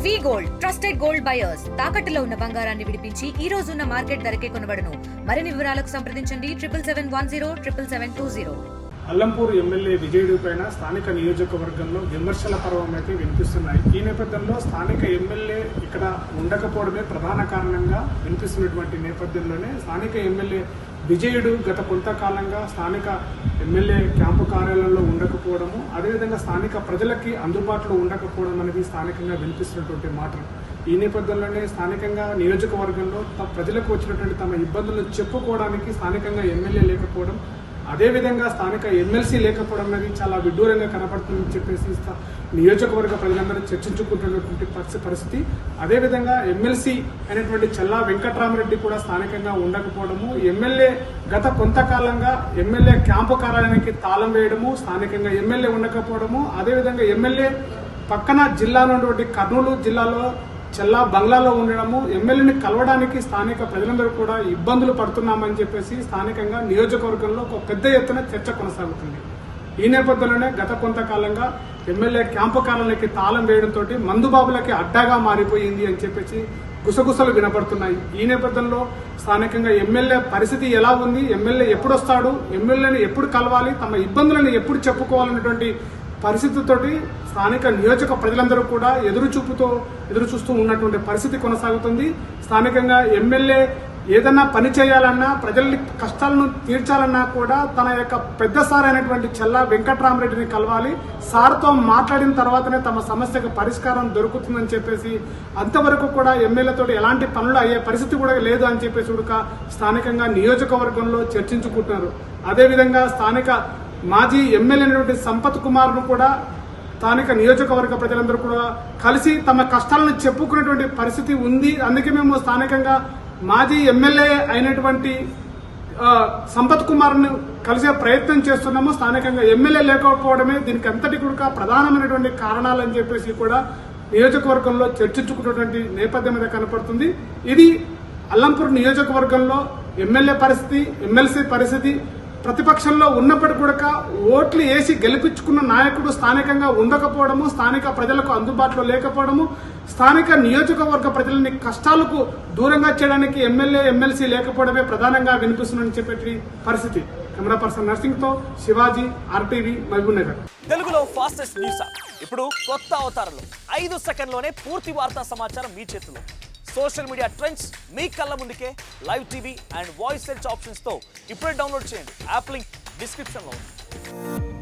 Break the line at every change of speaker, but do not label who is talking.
వి gold trusted gold buyers తాకట్టులో ఉన్న బంగారాన్ని విడిపించి ఈ రోజు ఉన్న మార్కెట్ ధరకే కొనబడును. మరిన్ని వివరాలకు సంప్రదించండి 77107720.
అల్లంపూర్ ఎమ్మెల్యే విజయుడి పైన స్థానిక నియోజకవర్గంలో విమర్శల పర్వం అయితే వినిపిస్తున్నాయి. ఈ నేపథ్యంలో స్థానిక ఎమ్మెల్యే ఇక్కడ ఉండకపోవడమే ప్రధాన కారణంగా వినిపిస్తున్నటువంటి నేపథ్యంలోనే స్థానిక ఎమ్మెల్యే విజయుడు గత కొంతకాలంగా స్థానిక ఎమ్మెల్యే క్యాంపు కార్యాలయంలో ఉండకపోవడము, అదేవిధంగా స్థానిక ప్రజలకి అందుబాటులో ఉండకపోవడం అనేది స్థానికంగా వినిపిస్తున్నటువంటి మాటలు. ఈ నేపథ్యంలోనే స్థానికంగా నియోజకవర్గంలో ప్రజలకు వచ్చినటువంటి తమ ఇబ్బందులను చెప్పుకోవడానికి స్థానికంగా ఎమ్మెల్యే లేకపోవడం, అదేవిధంగా స్థానిక ఎమ్మెల్సీ లేకపోవడం అనేది చాలా విడ్డూరంగా కనపడుతుందని చెప్పేసి నియోజకవర్గ ప్రజలందరూ చర్చించుకుంటున్నటువంటి పరిస్థితి. అదేవిధంగా ఎమ్మెల్సీ అయినటువంటి చల్లా వెంకట్రామరెడ్డి కూడా స్థానికంగా ఉండకపోవడము, ఎమ్మెల్యే గత కొంతకాలంగా ఎమ్మెల్యే క్యాంపు కార్యాలయానికి తాళం వేయడము, స్థానికంగా ఎమ్మెల్యే ఉండకపోవడము, అదేవిధంగా ఎమ్మెల్యే పక్కన జిల్లాలో ఉన్నటువంటి కర్నూలు జిల్లాలో చెల్లా బంగ్లాలో ఉండడము, ఎమ్మెల్యేని కలవడానికి స్థానిక ప్రజలందరూ కూడా ఇబ్బందులు పడుతున్నామని చెప్పేసి స్థానికంగా నియోజకవర్గంలో ఒక పెద్ద ఎత్తున చర్చ కొనసాగుతుంది. ఈ నేపథ్యంలోనే గత కొంతకాలంగా ఎమ్మెల్యే క్యాంపు కార్యాలయానికి తాళం వేయడంతో మందుబాబులకి అడ్డాగా మారిపోయింది అని చెప్పేసి గుసగుసలు వినపడుతున్నాయి. ఈ నేపథ్యంలో స్థానికంగా ఎమ్మెల్యే పరిస్థితి ఎలా ఉంది, ఎమ్మెల్యే ఎప్పుడు వస్తాడు, ఎమ్మెల్యేని ఎప్పుడు కలవాలి, తమ ఇబ్బందులను ఎప్పుడు చెప్పుకోవాలనేటువంటి పరిస్థితితోటి స్థానిక నియోజక ప్రజలందరూ కూడా ఎదురు చూస్తూ ఉన్నటువంటి పరిస్థితి కొనసాగుతుంది. స్థానికంగా ఎమ్మెల్యే ఏదన్నా పని చేయాలన్నా, ప్రజల కష్టాలను తీర్చాలన్నా కూడా తన యొక్క పెద్ద సార్ అయినటువంటి చెల్లా వెంకట్రామరెడ్డిని కలవాలి, సార్తో మాట్లాడిన తర్వాతనే తమ సమస్యకు పరిష్కారం దొరుకుతుందని చెప్పేసి, అంతవరకు కూడా ఎమ్మెల్యేతో ఎలాంటి పనులు అయ్యే పరిస్థితి కూడా లేదు అని చెప్పేసి స్థానికంగా నియోజకవర్గంలో చర్చించుకుంటున్నారు. అదేవిధంగా స్థానిక మాజీ ఎమ్మెల్యే అయినటువంటి సంపత్ కుమార్ను కూడా స్థానిక నియోజకవర్గ ప్రజలందరూ కూడా కలిసి తమ కష్టాలను చెప్పుకునేటువంటి పరిస్థితి ఉంది. అందుకే మేము స్థానికంగా మాజీ ఎమ్మెల్యే అయినటువంటి సంపత్ కుమార్ను కలిసే ప్రయత్నం చేస్తున్నాము. స్థానికంగా ఎమ్మెల్యే లేకపోవడమే దీనికి అంతటి కూడా ప్రధానమైనటువంటి కారణాలని చెప్పేసి కూడా నియోజకవర్గంలో చర్చించుకున్నటువంటి నేపథ్యం మీద కనపడుతుంది. ఇది అల్లంపూర్ నియోజకవర్గంలో ఎమ్మెల్యే పరిస్థితి, ఎమ్మెల్సీ పరిస్థితి. ప్రతిపక్షంలో ఉన్నప్పటికీ కూడా ఓట్లు వేసి గెలిపించుకున్న నాయకుడు స్థానికంగా ఉండకపోవడము, స్థానిక ప్రజలకు అందుబాటులో లేకపోవడము, స్థానిక నియోజకవర్గ ప్రజలని కష్టాలకు దూరంగా చేయడానికి ఎమ్మెల్యే ఎమ్మెల్సీ లేకపోవడమే ప్రధానంగా వినిపిస్తుందని చెప్పే పరిస్థితి. కెమెరా పర్సన్ నర్సింగ్ తో శివాజీ, RTV, మహబూబ్ నగర్.
తెలుగులో ఫాస్టెస్ట్ న్యూస్ ఇప్పుడు కొత్త అవతారంలో 5 సెకండ్లోనే పూర్తి వార్తా సమాచారం మీ చేతిలో. సోషల్ మీడియా ట్రెండ్స్ మీ కళ్ళ ముందుకే live TV and voice search options తో ఇప్పుడే డౌన్లోడ్ చేయండి. యాప్ లింక్ డిస్క్రిప్షన్ లో ఉంది.